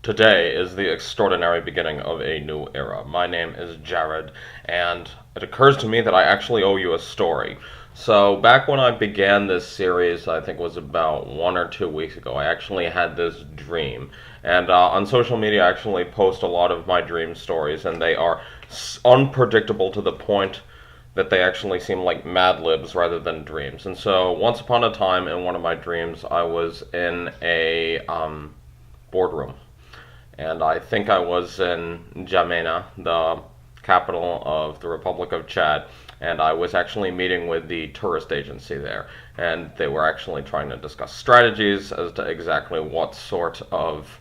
Today is the extraordinary beginning of a new era. My name is Jared, and it occurs to me that I actually owe you a story. So, back when I began this series, I think it was about 1 or 2 weeks ago, I actually had this dream. And on social media, I actually post a lot of my dream stories, and they are unpredictable to the point that they actually seem like Mad Libs rather than dreams. And so, once upon a time, in one of my dreams, I was in a boardroom. And I think I was in N'Djamena, the capital of the Republic of Chad, and I was actually meeting with the tourist agency there. And they were actually trying to discuss strategies as to exactly what sort of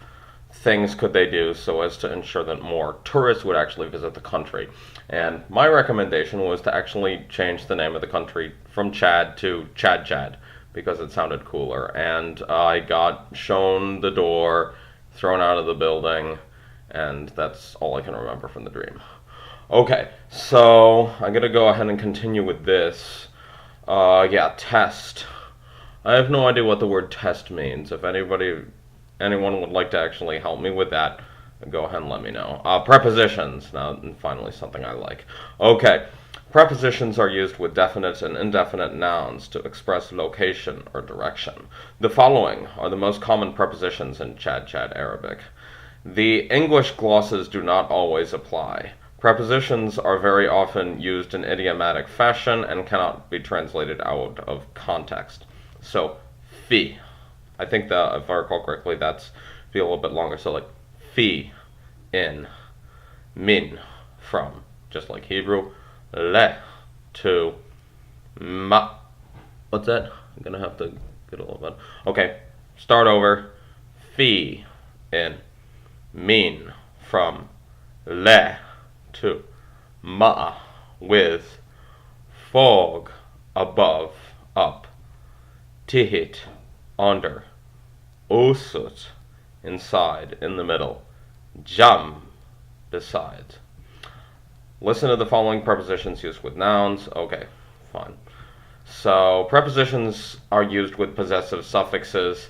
things could they do so as to ensure that more tourists would actually visit the country. And my recommendation was to actually change the name of the country from Chad to ChadChad because it sounded cooler. And I got shown the door, thrown out of the building, and that's all I can remember from the dream. Okay, so I'm gonna go ahead and continue with this. Test. I have no idea what the word test means. If anyone would like to actually help me with that, go ahead and let me know. Prepositions. Now, finally, something I like. Okay. Prepositions are used with definite and indefinite nouns to express location or direction. The following are the most common prepositions in ChadChad Arabic. The English glosses do not always apply. Prepositions are very often used in idiomatic fashion and cannot be translated out of context. So, fi. I think that, if I recall correctly, that's be a little bit longer. So, like, fi, in, min, from, just like Hebrew. Le, to, ma. What's that? I'm gonna have to get a little bit. Okay, start over. Fi, in, min, from, le, to, ma, with, fog, above, up, tihit, under, usut, inside, in the middle, jam, besides. Listen to the following prepositions used with nouns. Okay, fine. So, prepositions are used with possessive suffixes.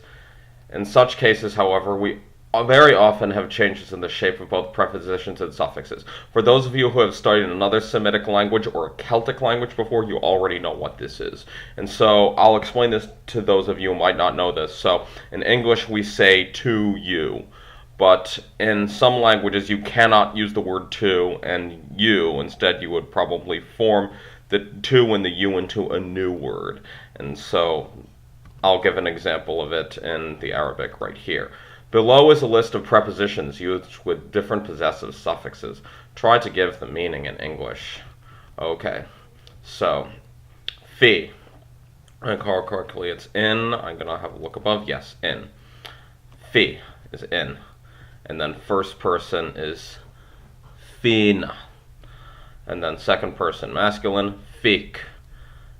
In such cases, however, we very often have changes in the shape of both prepositions and suffixes. For those of you who have studied another Semitic language or a Celtic language before, you already know what this is. And so, I'll explain this to those of you who might not know this. So, in English, we say to you. But in some languages, you cannot use the word to and you. Instead, you would probably form the to and the you into a new word. And so I'll give an example of it in the Arabic right here. Below is a list of prepositions used with different possessive suffixes. Try to give the meaning in English. Okay, so fi. I call it correctly, it's in. I'm going to have a look above. Yes, in. Fi is in. And then first person is fina. And then second person masculine, fik.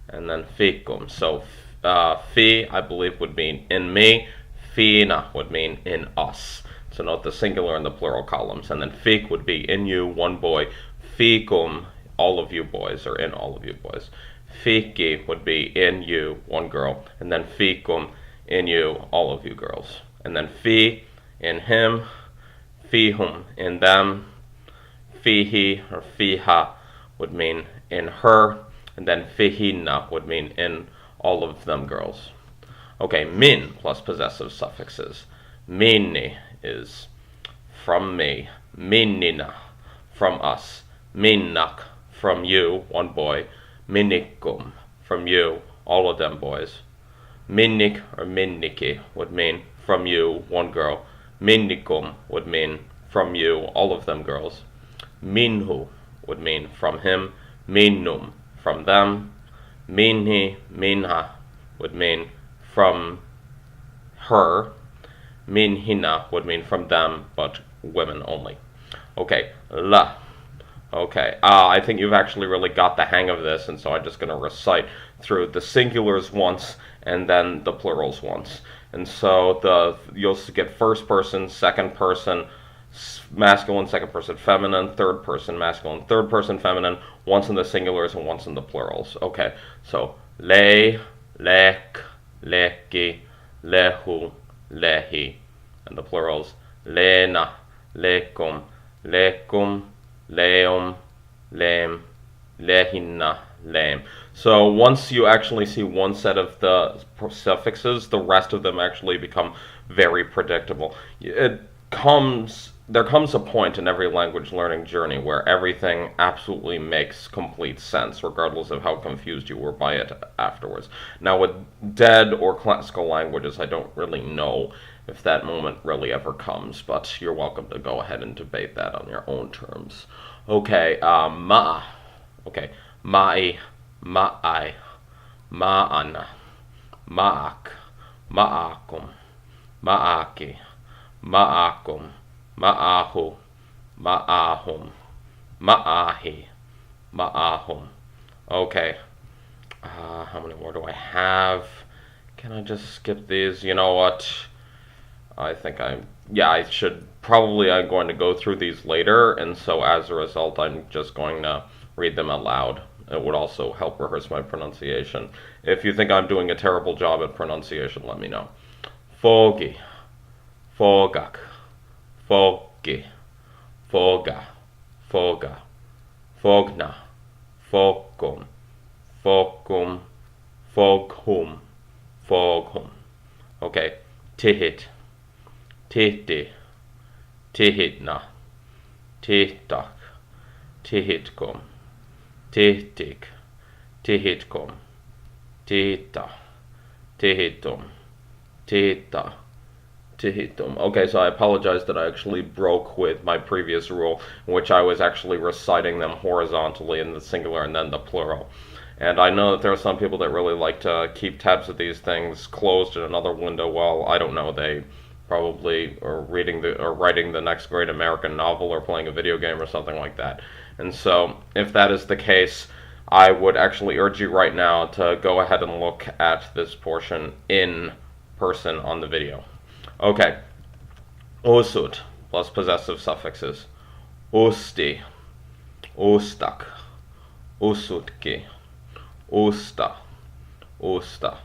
And then fikum. So fi, I believe, would mean in me. Fina would mean in us. So note the singular and the plural columns. And then fik would be in you, one boy. Fikum, all of you boys, or in all of you boys. Fiki would be in you, one girl. And then fikum, in you, all of you girls. And then fi, in him. Fihum, in them. Fihi or fiha would mean in her, and then fihinna would mean in all of them girls. Okay, min plus possessive suffixes. Minni is from me. Minnina, from us. Minnak, from you, one boy. Minnikum, from you, all of them boys. Minnik or minniki would mean from you, one girl. Minnikum would mean from you, all of them girls. Minhu would mean from him. Minnum, from them. Minhi, minha would mean from her. Minhina would mean from them, but women only. Okay, la. Okay, I think you've actually really got the hang of this, and so I'm just going to recite through the singulars once and then the plurals once. And so you'll get first person, second person, masculine, second person feminine, third person masculine, third person feminine, once in the singulars and once in the plurals. Okay, so le, lek, leki, lehu, lehi, and the plurals lena, lekum, lekum, leum, lem, lehinna, lame. So once you actually see one set of the suffixes, the rest of them actually become very predictable. There comes a point in every language learning journey where everything absolutely makes complete sense, regardless of how confused you were by it afterwards. Now, with dead or classical languages, I don't really know if that moment really ever comes, but you're welcome to go ahead and debate that on your own terms. Okay, ma. Okay, mai, ma'ai, ma'ana, ma'ak, ma'akum, ma'aki, ma'akum, ma'ahu, ma'ahum, ma'ahi, ma'ahum. Okay, how many more do I have? Can I just skip these? You know what? I think I should probably, I'm going to go through these later, and so as a result, I'm just going to read them aloud. It would also help rehearse my pronunciation. If you think I'm doing a terrible job at pronunciation, let me know. Fogi, fogak, fogi, foga, foga, fogna, fogum, fogum, foghum, foghum. Okay, tihit, tihti, tihitna, tihtak, tihitkum, tihtik, tihitkum, tihita, tihitum, tihita, tihitum. Okay, so I apologize that I actually broke with my previous rule, in which I was actually reciting them horizontally in the singular and then the plural. And I know that there are some people that really like to keep tabs of these things closed in another window while, I don't know, they probably are reading or writing the next great American novel or playing a video game or something like that. And so, if that is the case, I would actually urge you right now to go ahead and look at this portion in person on the video. Okay. Usut plus possessive suffixes. Usti, ustak, usutki, usta, usta,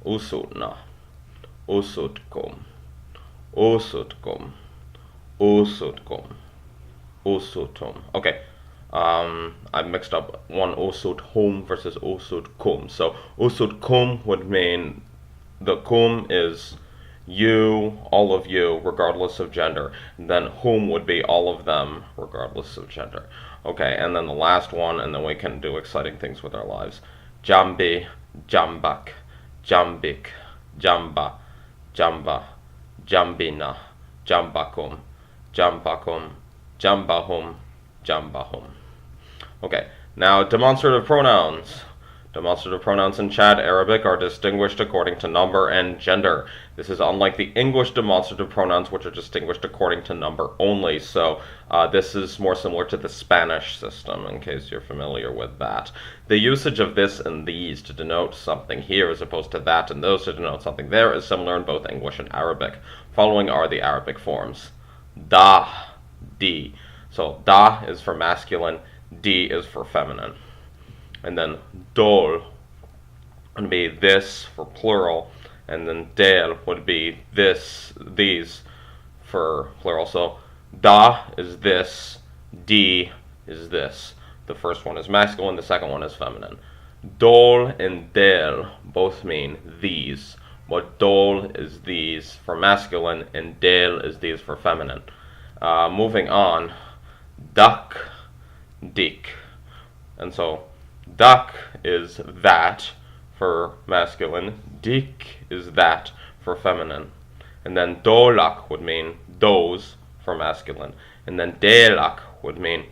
usutna, usutkum, usutkum, usutkum, usutum. Okay, I mixed up one usuthum versus usutkum. So usutkum would mean the kum is you, all of you, regardless of gender. And then whom would be all of them, regardless of gender. Okay, and then the last one, and then we can do exciting things with our lives. Jambi, jambak, jambik, jamba, jamba, jambina, jambakum, jambakum, jambahum, jambahum. Okay, now demonstrative pronouns. Demonstrative pronouns in Chad Arabic are distinguished according to number and gender. This is unlike the English demonstrative pronouns, which are distinguished according to number only. So this is more similar to the Spanish system, in case you're familiar with that. The usage of this and these to denote something here as opposed to that and those to denote something there is similar in both English and Arabic. Following are the Arabic forms. Da, di. So da is for masculine, di is for feminine. And then dol would be this for plural, and then del would be this, these for plural. So da is this, di is this. The first one is masculine, the second one is feminine. Dol and del both mean these, but dol is these for masculine and del is these for feminine. Moving on, dak, dik. And so dak is that for masculine, dik is that for feminine. And then dolak would mean those for masculine. And then delak would mean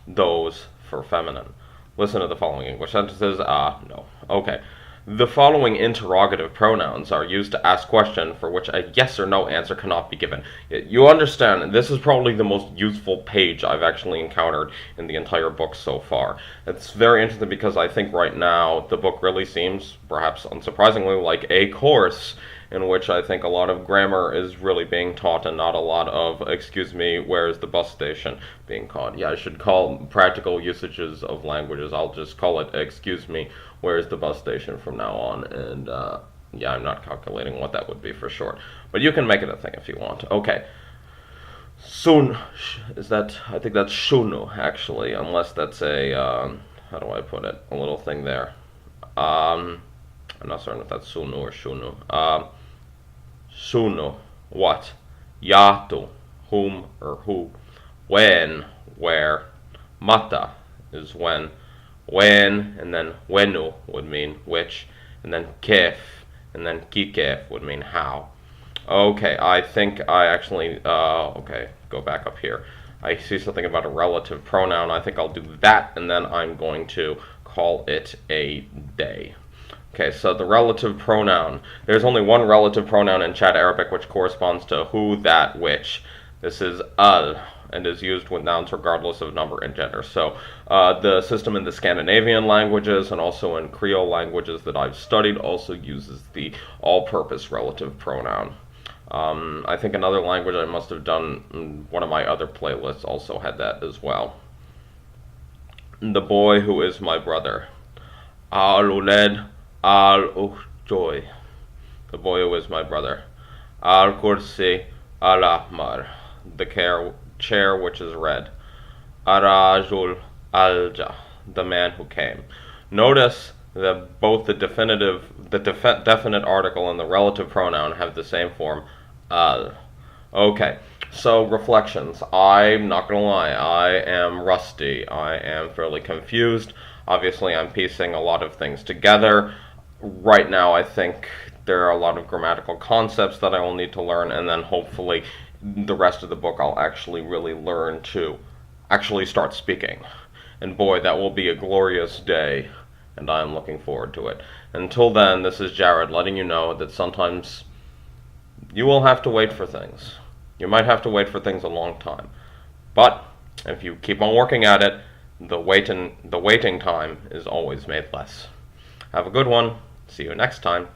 those for feminine. Listen to the following English sentences. No. Okay. The following interrogative pronouns are used to ask questions for which a yes or no answer cannot be given. You understand, this is probably the most useful page I've actually encountered in the entire book so far. It's very interesting because I think right now the book really seems, perhaps unsurprisingly, like a course in which I think a lot of grammar is really being taught and not a lot of, excuse me, where's the bus station being called. Yeah, I should call practical usages of languages, I'll just call it, excuse me, where's the bus station from now on. And yeah, I'm not calculating what that would be for short. But you can make it a thing if you want. Okay. Soon is that? I think that's shunu actually, unless that's a how do I put it? A little thing there. Um, I'm not certain if that's sunu or shunu. Sunu, what? Yatu, whom or who? When, where? Mata is when. When and then wenu would mean which, and then kif and then kikef would mean how. Okay, I think I actually, okay, go back up here. I see something about a relative pronoun. I think I'll do that, and then I'm going to call it a day. Okay, so the relative pronoun. There's only one relative pronoun in Chad Arabic which corresponds to who, that, which. This is al, and is used with nouns regardless of number and gender. So the system in the Scandinavian languages and also in Creole languages that I've studied also uses the all-purpose relative pronoun. I think another language I must have done in one of my other playlists also had that as well. The boy who is my brother. Al-Uled al-Ujoy. The boy who is my brother. Al-Kursi al-Ahmar. The chair which is red. Arajul alja. The man who came. Notice that both the definite article and the relative pronoun have the same form, al. Okay, so reflections. I'm not gonna lie, I am rusty. I am fairly confused. Obviously, I'm piecing a lot of things together. Right now, I think there are a lot of grammatical concepts that I will need to learn, and then hopefully the rest of the book I'll actually really learn to actually start speaking. And boy, that will be a glorious day, and I'm looking forward to it. Until then, this is Jared letting you know that sometimes you will have to wait for things. You might have to wait for things a long time. But if you keep on working at it, the waiting time is always made less. Have a good one. See you next time.